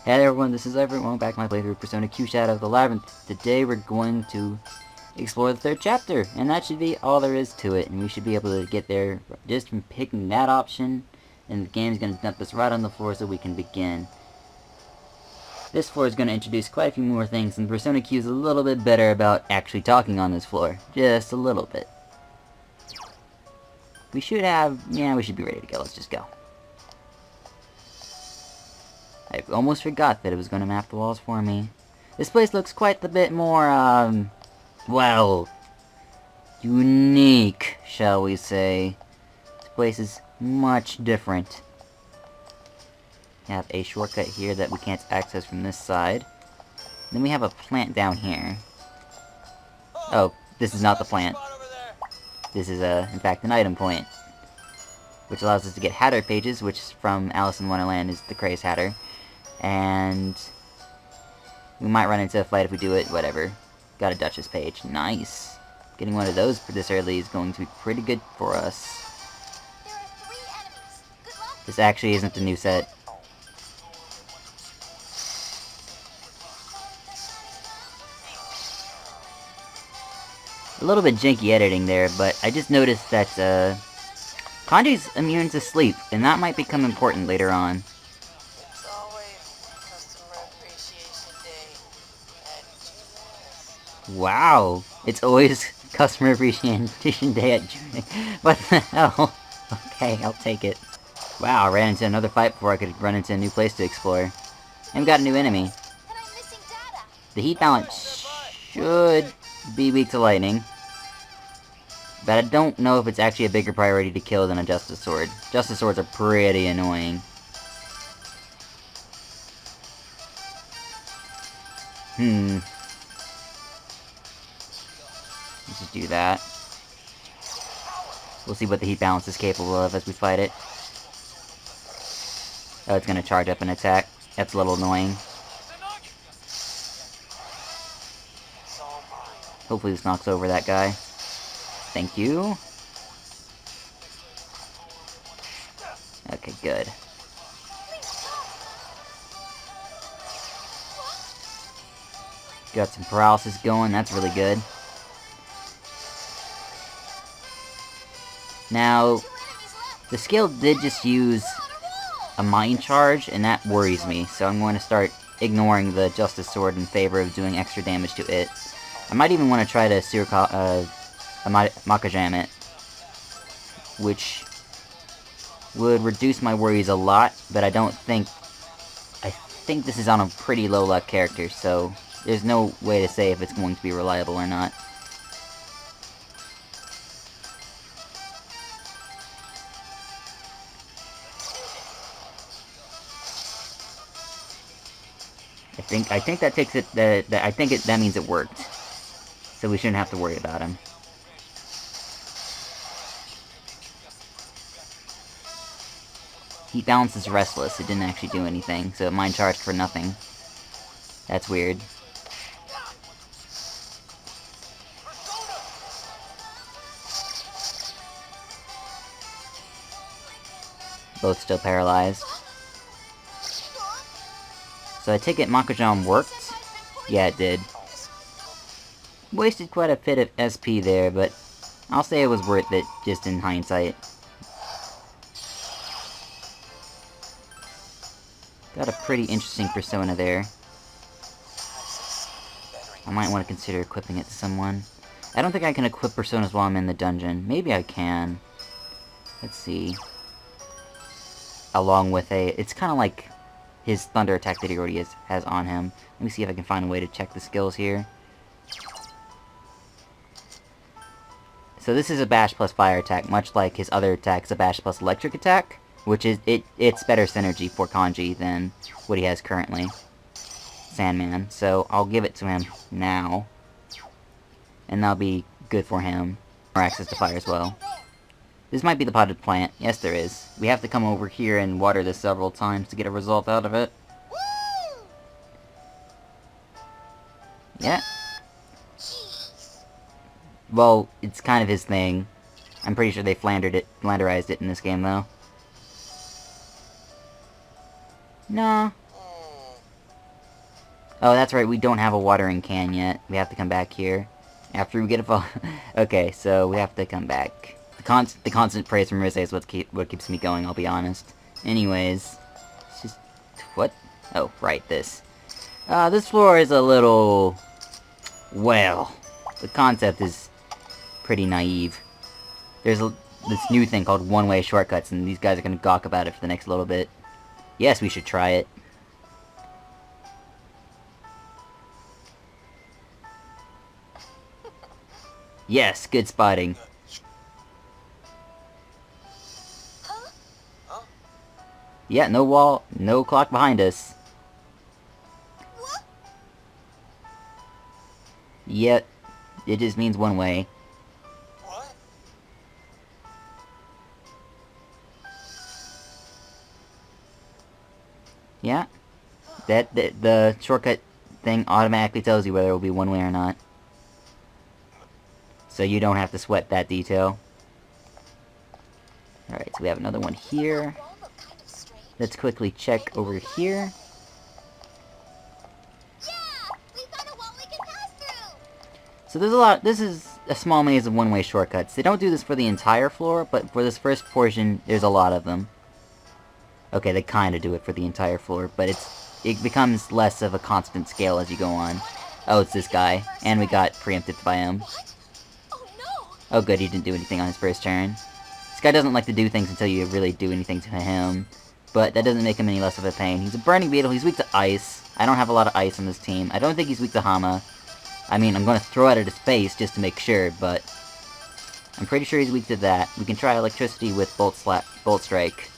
Hey there everyone, this is Everett. Welcome back to my playthrough of Persona Q Shadow of the Labyrinth. Today we're going to explore the third chapter, and that should be all there is to it. And we should be able to get there just from picking that option, and the game's going to dump us right on the floor so we can begin. This floor is going to introduce quite a few more things, and Persona Q is a little bit better about actually talking on this floor. Just a little bit. We should be ready to go. Let's just go. I almost forgot that it was going to map the walls for me. This place looks quite a bit more, well, unique, shall we say. This place is much different. We have a shortcut here that we can't access from this side. Then we have a plant down here. Oh, this is not the plant. This is, in fact, an item point. Which allows us to get Hatter pages, which from Alice in Wonderland is the Craze Hatter. And we might run into a fight if we do it, whatever. Got a Duchess page. Nice. Getting one of those this early is going to be pretty good for us. This actually isn't the new set. A little bit janky editing there, but I just noticed that, Kanji's immune to sleep, and that might become important later on. Wow, it's always Customer Appreciation Day at June. What the hell? Okay, I'll take it. Wow, I ran into another fight before I could run into a new place to explore. And we got a new enemy. The heat balance should be weak to lightning. But I don't know if it's actually a bigger priority to kill than a Justice Sword. Justice Swords are pretty annoying. Let's just do that. We'll see what the heat balance is capable of as we fight it. Oh, it's gonna charge up an attack. That's a little annoying. Hopefully this knocks over that guy. Thank you. Okay, good. Got some paralysis going, that's really good. Now, the skill did just use a mind charge, and that worries me, so I'm going to start ignoring the Justice Sword in favor of doing extra damage to it. I might even want to try to Makajam it, which would reduce my worries a lot, but I think this is on a pretty low luck character, so there's no way to say if it's going to be reliable or not. I think that takes it. That means it worked. So we shouldn't have to worry about him. Heat balance is restless. It didn't actually do anything, so it mind charged for nothing. That's weird. Both still paralyzed. So I take it Makajam worked? Yeah, it did. Wasted quite a bit of SP there, but I'll say it was worth it, just in hindsight. Got a pretty interesting persona there. I might want to consider equipping it to someone. I don't think I can equip personas while I'm in the dungeon. Maybe I can. Let's see. Along with it's kind of like his thunder attack that he already has on him. Let me see if I can find a way to check the skills here. So this is a bash plus fire attack, much like his other attack is a bash plus electric attack, which is it's better synergy for Kanji than what he has currently. Sandman. So I'll give it to him now. And that'll be good for him. Or access to fire as well. This might be the potted plant. Yes, there is. We have to come over here and water this several times to get a result out of it. Yeah. Well, it's kind of his thing. I'm pretty sure they flanderized it in this game, though. Nah. Oh, that's right, we don't have a watering can yet. We have to come back here. After we get a fall. Okay, so we have to come back. The constant praise from Rizze is what keeps me going, I'll be honest. Anyways, it's just... What? Oh, right, this. This floor is a little... Well, the concept is pretty naive. There's this new thing called one-way shortcuts, and these guys are gonna gawk about it for the next little bit. Yes, we should try it. Yes, good spotting. Yeah, no wall, no clock behind us. Yet, it just means one way. What? Yeah, the shortcut thing automatically tells you whether it will be one way or not. So you don't have to sweat that detail. Alright, so we have another one here. Let's quickly check over here. So there's a lot, this is a small maze of one-way shortcuts. They don't do this for the entire floor, but for this first portion, there's a lot of them. Okay, they kinda do it for the entire floor, but it becomes less of a constant scale as you go on. Oh, it's this guy, and we got preempted by him. Oh good, he didn't do anything on his first turn. This guy doesn't like to do things until you really do anything to him, but that doesn't make him any less of a pain. He's a burning beetle, he's weak to ice. I don't have a lot of ice on this team. I don't think he's weak to Hama. I mean, I'm gonna throw it at his face just to make sure, but I'm pretty sure he's weak to that. We can try electricity with Bolt Strike.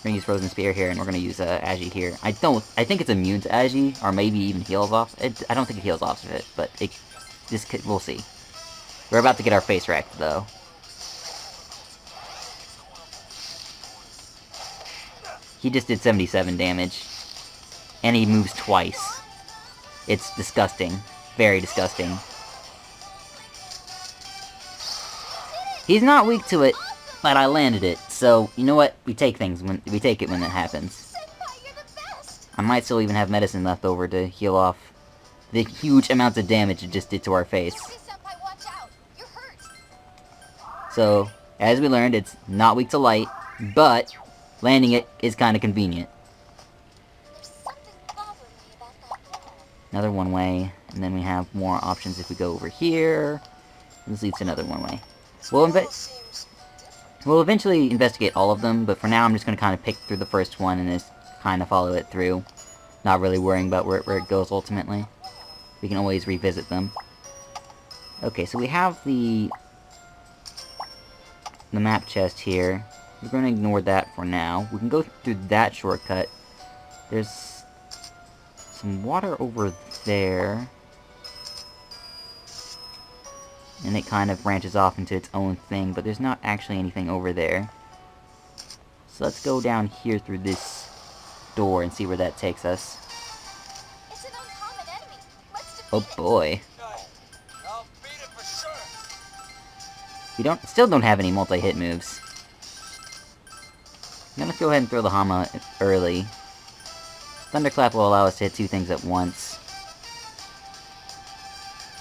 We're gonna use Frozen Spear here, and we're gonna use Agi here. I think it's immune to Agi, or maybe even heals off. I don't think it heals off of it, but we'll see. We're about to get our face wrecked, though. He just did 77 damage. And he moves twice. It's disgusting. Very disgusting. He's not weak to it, but I landed it. So, you know what? We take it when it happens. I might still even have medicine left over to heal off the huge amounts of damage it just did to our face. So, as we learned, it's not weak to light, but landing it is kind of convenient. Another one way, and then we have more options if we go over here. This leads to another one way. We'll eventually investigate all of them, but for now I'm just going to kind of pick through the first one and just kind of follow it through. Not really worrying about where it goes ultimately. We can always revisit them. Okay, so we have the map chest here. We're going to ignore that for now. We can go through that shortcut. There's some water over there. And it kind of branches off into its own thing, but there's not actually anything over there. So let's go down here through this door and see where that takes us. It's an uncommon enemy. Let's defeat Oh boy. I'll beat it for sure. We still don't have any multi-hit moves. I'm gonna go ahead and throw the Hama early. Thunderclap will allow us to hit two things at once.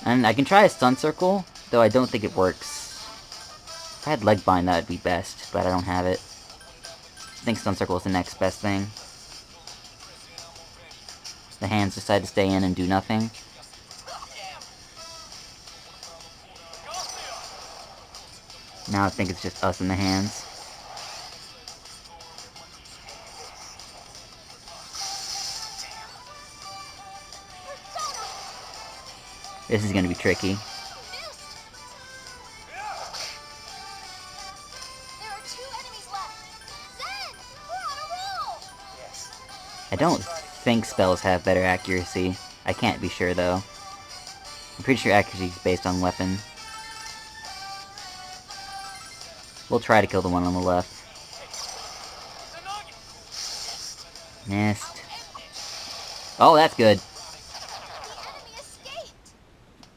And I can try a Stun Circle, though I don't think it works. If I had Leg Bind, that would be best, but I don't have it. I think Stun Circle is the next best thing. The hands decide to stay in and do nothing. Now I think it's just us and the hands. This is gonna be tricky. There are 2 enemies left. Zen! We're on a roll! Yes. I don't think spells have better accuracy. I can't be sure though. I'm pretty sure accuracy is based on weapon. We'll try to kill the one on the left. Missed. Oh, that's good. The enemy escaped!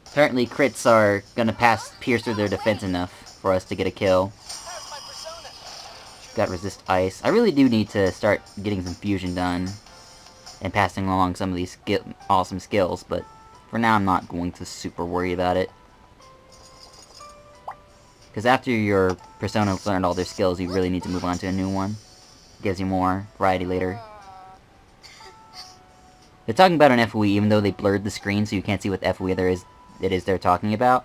Apparently crits are gonna pierce through their defense enough for us to get a kill. That's my persona. Got resist ice. I really do need to start getting some fusion done. and passing along some of these awesome skills, but for now I'm not going to super worry about it. Because after your persona's learned all their skills, you really need to move on to a new one. Gives you more variety later. They're talking about an FOE, even though they blurred the screen so you can't see what FOE it is they're talking about,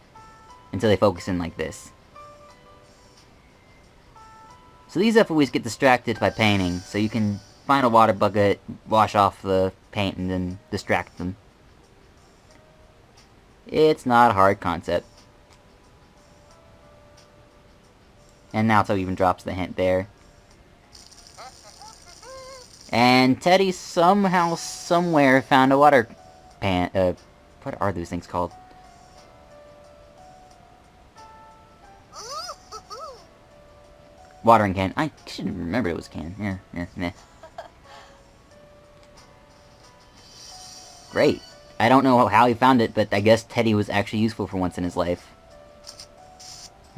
until they focus in like this. So these FOEs get distracted by painting, so you can find a water bucket, wash off the paint, and then distract them. It's not a hard concept. And Naoto even drops the hint there. And Teddy somehow, somewhere found a water pan. What are those things called? Watering can. I should have remembered it was a can. Yeah. Great. I don't know how he found it, but I guess Teddy was actually useful for once in his life.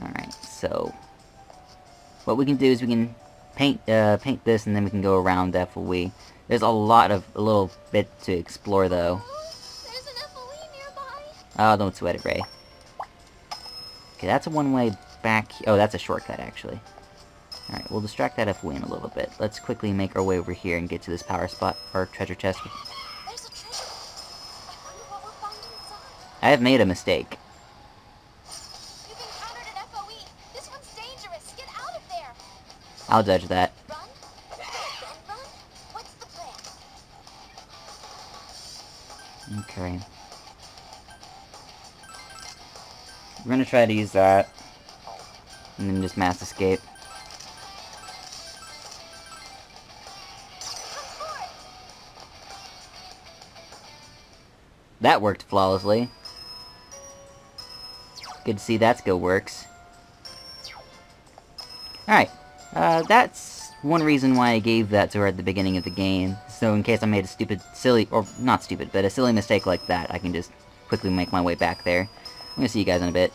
Alright, so what we can do is we can paint this, and then we can go around FOE. There's a little bit to explore, though. There's an FOE nearby. Oh, don't sweat it, Ray. Okay, that's a one-way back. Oh, that's a shortcut, actually. Alright, we'll distract that FOE in a little bit. Let's quickly make our way over here and get to this power spot, or treasure chest. There's a treasure. I wonder what we'll find inside. I have made a mistake. You've encountered an FOE. This one's dangerous. Get out of there. I'll judge that. Run? Then run? What's the plan? Okay. We're gonna try to use that. And then just mass escape. That worked flawlessly. Good to see that skill works. Alright. That's one reason why I gave that to her at the beginning of the game. So in case I made a not stupid, but a silly mistake like that, I can just quickly make my way back there. I'm gonna see you guys in a bit.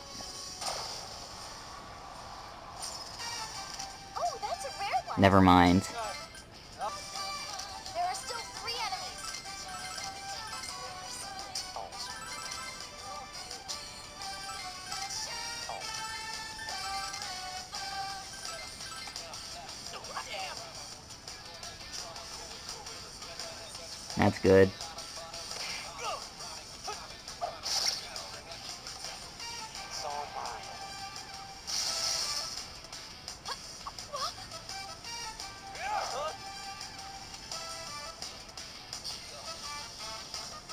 Oh, that's a rare one. Never mind. There are still 3 enemies. That's good. It's all mine.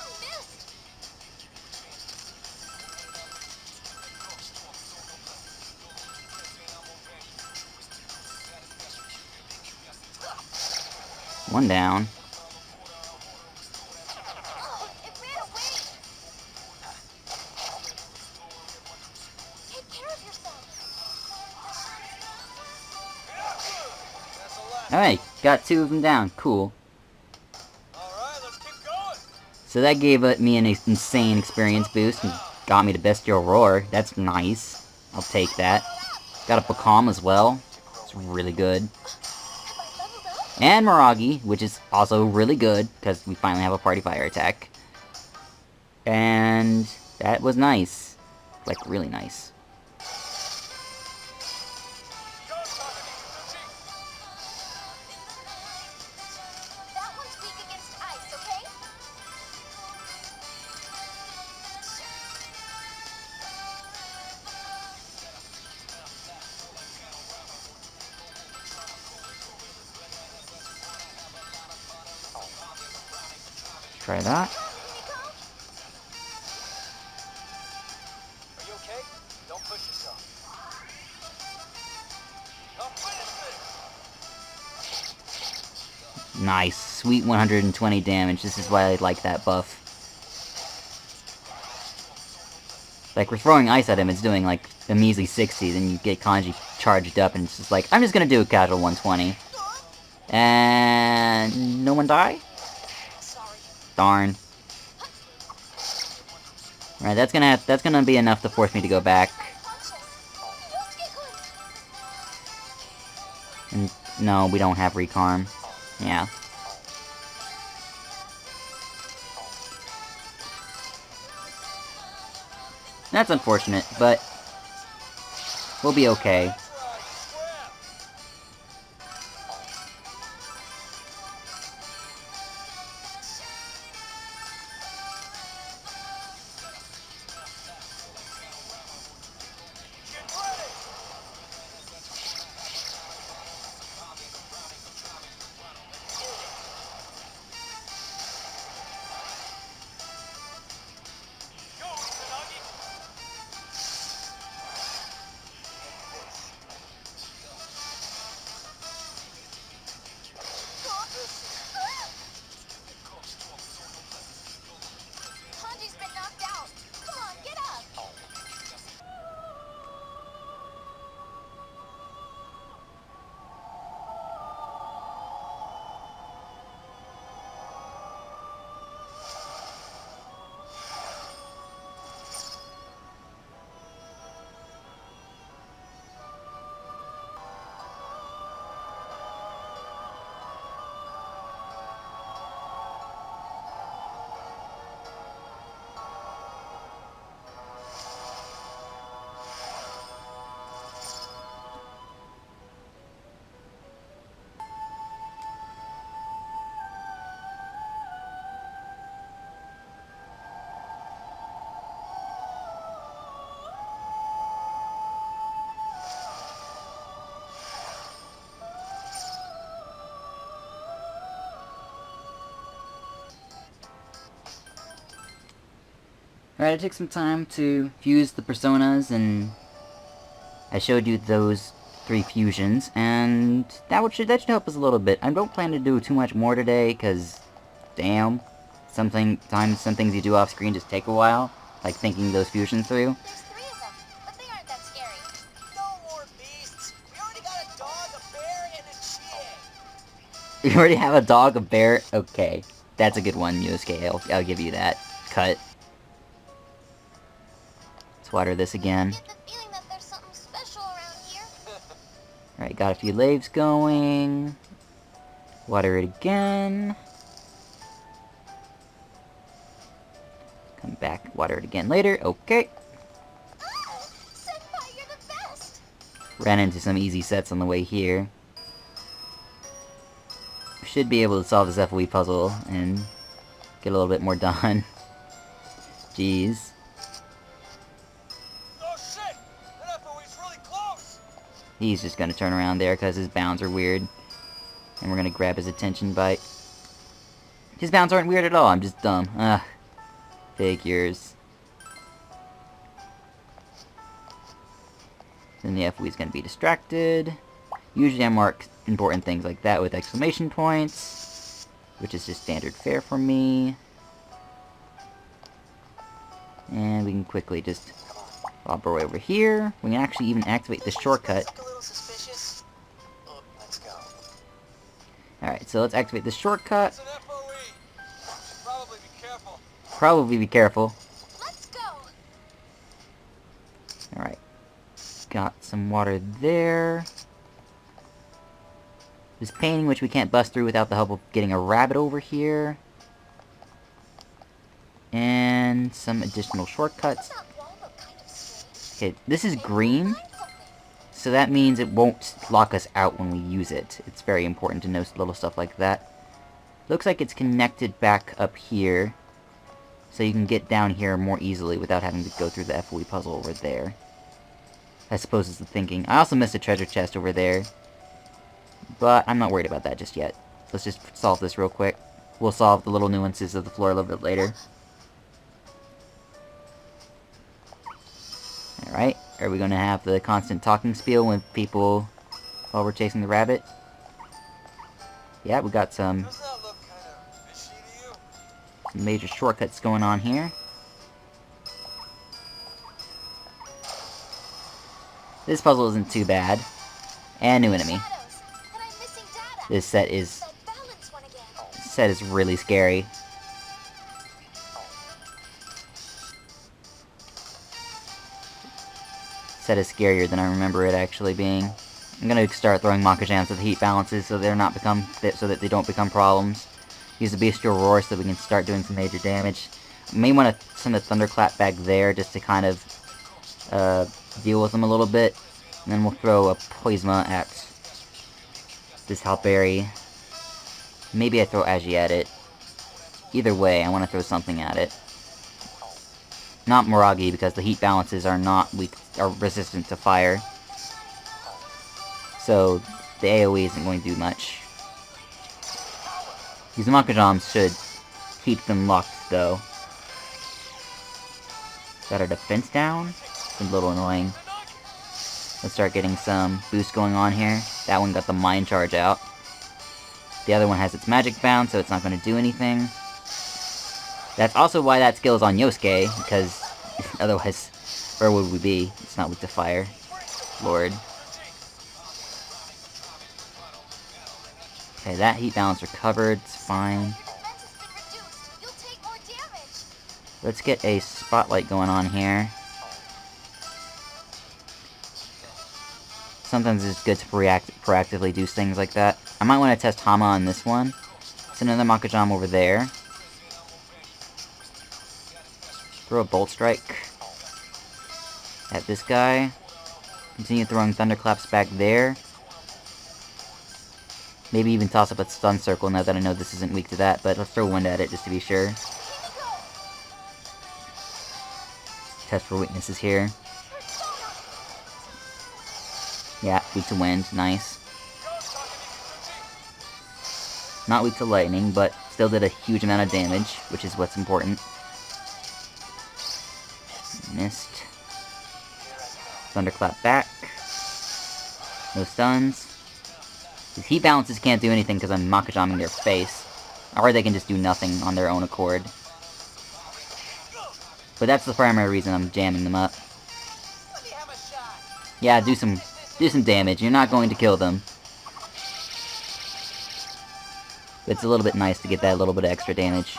I missed. One down. Oh, it ran away. Take care of yourself. That's a lot. Alright, got 2 of them down. Cool. Alright, let's keep going. So that gave me an insane experience boost and got me to Bestial Roar. That's nice. I'll take that. Got a Pacom as well. It's really good. Have I leveled up? And Miragi, which is also really good, because we finally have a party fire attack. And that was nice. Like, really nice. Go, Takamizuchi. That one's weak against ice, okay? Try that. Are you okay? Don't push yourself. Now finish this. Nice. Sweet 120 damage. This is why I like that buff. Like, we're throwing ice at him, it's doing, like, a measly 60, then you get Kanji charged up, and it's just like, I'm just gonna do a casual 120. And no one die? Sorry. Darn. Alright, that's gonna be enough to force me to go back. And no, we don't have recarm. Yeah. That's unfortunate, but we'll be okay. That's right, scrap. Get ready. Go, Izanagi. Hanji's been knocked out. Come on, get up. Alright, I took some time to fuse the personas, and I showed you those 3 fusions, and that should help us a little bit. I don't plan to do too much more today, because, damn, sometimes some things you do off screen just take a while, like thinking those fusions through. There's 3 of them, but they aren't that scary. No more beasts. We already got a dog, a bear, and a chick. We already have a dog, a bear, okay. That's a good one, Musuke, I'll give you that. Cut. Let's water this I again. get the feeling that there's something special around here. Alright, got a few laves going. Water it again. Come back, water it again later. Okay. Ah! Senpai, you're the best! Ran into some easy sets on the way here. We should be able to solve this FOE puzzle and get a little bit more done. Jeez. Oh shit! That FOE's really close! He's just gonna turn around there because his bounds are weird. And we're gonna grab his attention bite. His bounds aren't weird at all, I'm just dumb. Ugh. Figures. Then the FOE is gonna be distracted. Usually I mark important things like that with exclamation points, which is just standard fare for me. And we can quickly just bob our way over here. We can actually even activate this shortcut. Look a little suspicious. Oh, let's go. Alright, so let's activate this shortcut. It's an FOE. Should probably be careful. Probably be careful. Let's go! Alright. Got some water there. This painting, which we can't bust through without the help of getting a rabbit over here. And some additional shortcuts. Doesn't that wall look kind of strange? Okay, this is Maybe green, we'll find something. so that means it won't lock us out when we use it. It's very important to know little stuff like that. Looks like it's connected back up here, so you can get down here more easily without having to go through the FOE puzzle over there. I suppose is the thinking. I also missed a treasure chest over there, but I'm not worried about that just yet. Let's just solve this real quick. We'll solve the little nuances of the floor a little bit later. Alright, are we going to have the constant talking spiel with people while we're chasing the rabbit? Yeah, we got some Doesn't that look kind of fishy to you? major shortcuts going on here. This puzzle isn't too bad. And new enemy. Shadows, and I'm missing data. This set is That balance one again. really scary. Set is scarier than I remember it actually being. I'm gonna start throwing Makajams at the heat balances so that they don't become problems. Use the Bestial Roar so we can start doing some major damage. I may want to send a Thunderclap back there just to kind of deal with them a little bit. And then we'll throw a Poisma at this Halberry. Maybe I throw Agi at it. Either way, I want to throw something at it. Not Miragi, because the heat balances are are resistant to fire. So, the AoE isn't going to do much. These Makajams should keep them locked, though. Got our defense down? It's a little annoying. Let's start getting some boost going on here. That one got the Mind Charge out. The other one has its Magic Bound, so it's not going to do anything. That's also why that skill is on Yosuke, because otherwise, where would we be? It's not weak to fire. Lord. Okay, that heat balance recovered. It's fine. Let's get a spotlight going on here. Sometimes it's good to proactively do things like that. I might want to test Hama on this one. It's another Makajam over there. Throw a Bolt Strike at this guy. Continue throwing Thunderclaps back there. Maybe even toss up a Stun Circle now that I know this isn't weak to that, but let's throw Wind at it just to be sure. Test for weaknesses here. Yeah, weak to Wind, nice. Not weak to Lightning, but still did a huge amount of damage, which is what's important. Missed. Thunderclap back. No stuns. These heat balances can't do anything because I'm Makajamming their face. Or they can just do nothing on their own accord. But that's the primary reason I'm jamming them up. Yeah, do some damage. You're not going to kill them. But it's a little bit nice to get that little bit of extra damage.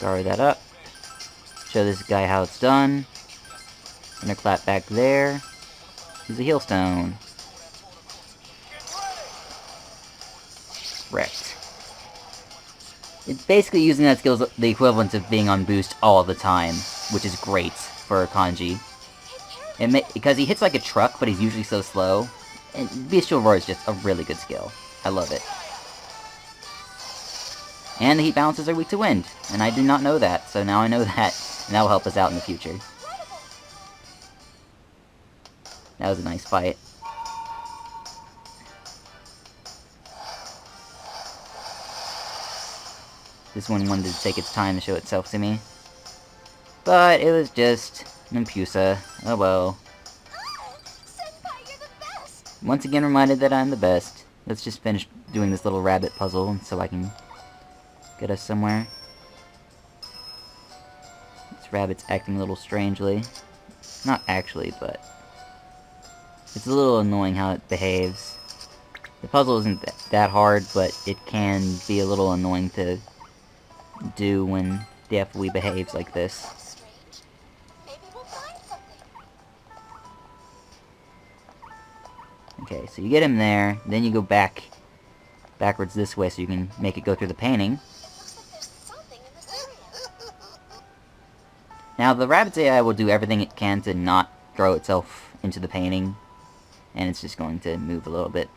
Guard that up. Show this guy how it's done. Thunderclap back there. Use a Heal Stone. Wrecked. It's basically using that skill is the equivalent of being on boost all the time, which is great for Kanji. Because he hits like a truck, but he's usually so slow. And Bestial Roar is just a really good skill. I love it. And the heat balances are weak to wind, and I did not know that, so now I know that, and that will help us out in the future. That was a nice fight. This one wanted to take its time to show itself to me. But it was just an Impusa. Oh well. Once again reminded that I'm the best. Let's just finish doing this little rabbit puzzle so I can get us somewhere. This rabbit's acting a little strangely. Not actually, but it's a little annoying how it behaves. The puzzle isn't that hard, but it can be a little annoying to do when the FOE behaves like this. Okay, so you get him there, then you go backwards this way so you can make it go through the painting. Now, the rabbit's AI will do everything it can to not throw itself into the painting, and it's just going to move a little bit.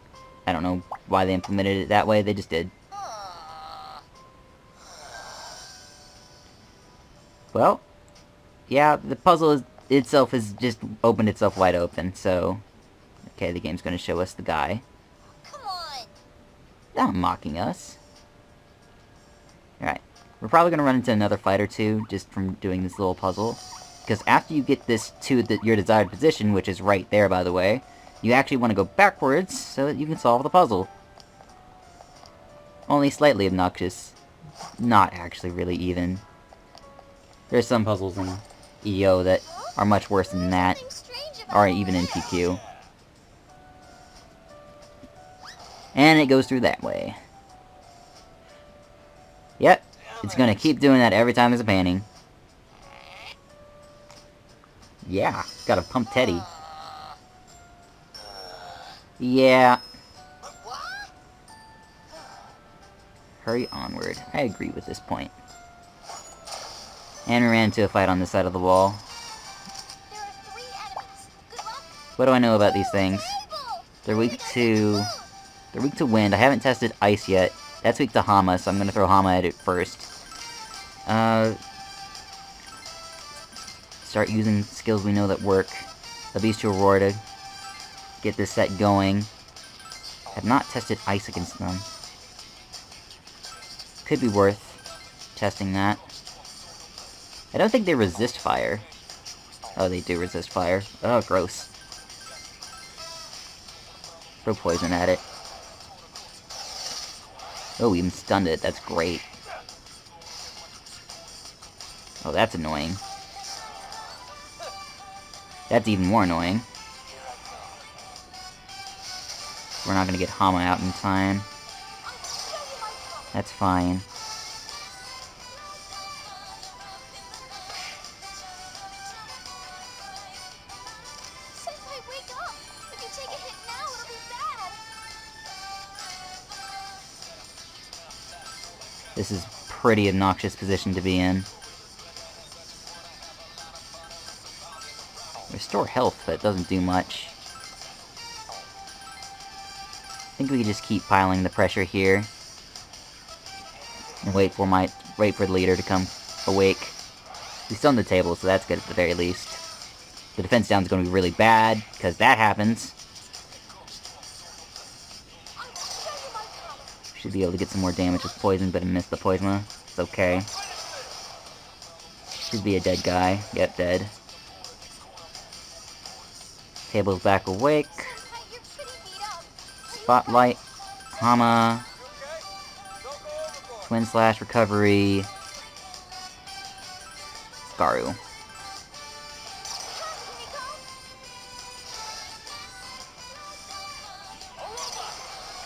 I don't know why they implemented it that way, they just did. Well, yeah, the puzzle itself has just opened itself wide open, so... Okay, the game's gonna show us the guy. Come on. Not mocking us. Alright, we're probably gonna run into another fight or two, just from doing this little puzzle. Because after you get this to your desired position, which is right there, by the way, you actually want to go backwards so that you can solve the puzzle. Only slightly obnoxious. Not actually really even. There's some puzzles in EO that are much worse than that, or even in PQ. And it goes through that way. Yep, it's gonna keep doing that every time there's a painting. Yeah, gotta pump Teddy. Yeah. Hurry onward. I agree with this point. And we ran into a fight on this side of the wall. There are 3 enemies. Good luck. What do I know about these things? Table. They're weak to... They're weak to wind. I haven't tested ice yet. That's weak to Hama, so I'm gonna throw Hama at it first. Start using skills we know that work. The Beast to Aurora to get this set going. Have not tested ice against them. Could be worth testing that. I don't think they resist fire. Oh, they do resist fire. Oh, gross. Throw poison at it. Oh, we even stunned it. That's great. Oh, that's annoying. That's even more annoying. We're not gonna get Hama out in time. That's fine. Senpai, wake up! If you take a hit now, it'll be bad! This is pretty obnoxious position to be in. Restore health, but it doesn't do much. I think we can just keep piling the pressure here. And wait for the leader to come awake. We still on the table, so that's good at the very least. The defense down is going to be really bad, because that happens. Should be able to get some more damage with poison, but I missed the poison. It's okay. Should be a dead guy. Yep, dead. Table's back awake. Senpai, you're pretty beat up. Spotlight. Hama. Twin Slash Recovery. Garu.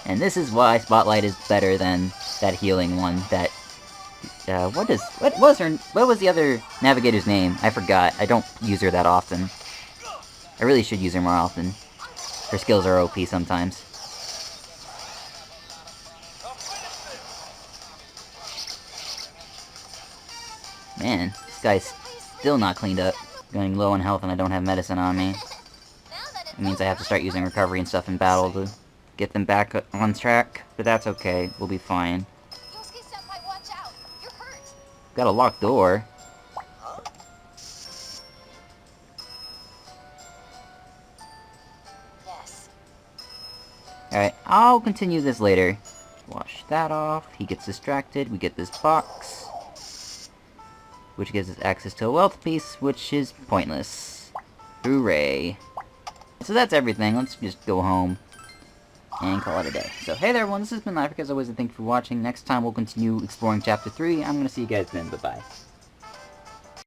And this is why Spotlight is better than that healing one. That what was the other navigator's name? I forgot. I don't use her that often. I really should use her more often. Her skills are OP sometimes. Man, this guy's still not cleaned up. Going low on health and I don't have medicine on me. It means I have to start using recovery and stuff in battle to get them back on track. But that's okay. We'll be fine. Yosuke Senpai, watch out! You're hurt! Got a locked door. Yes. Alright, I'll continue this later. Wash that off. He gets distracted. We get this box, which gives us access to a wealth piece, which is pointless. Hooray. So that's everything. Let's just go home and call it a day. So hey there everyone, this has been Life as always, and thank you for watching. Next time we'll continue exploring Chapter 3. I'm gonna see you guys then. Bye-bye.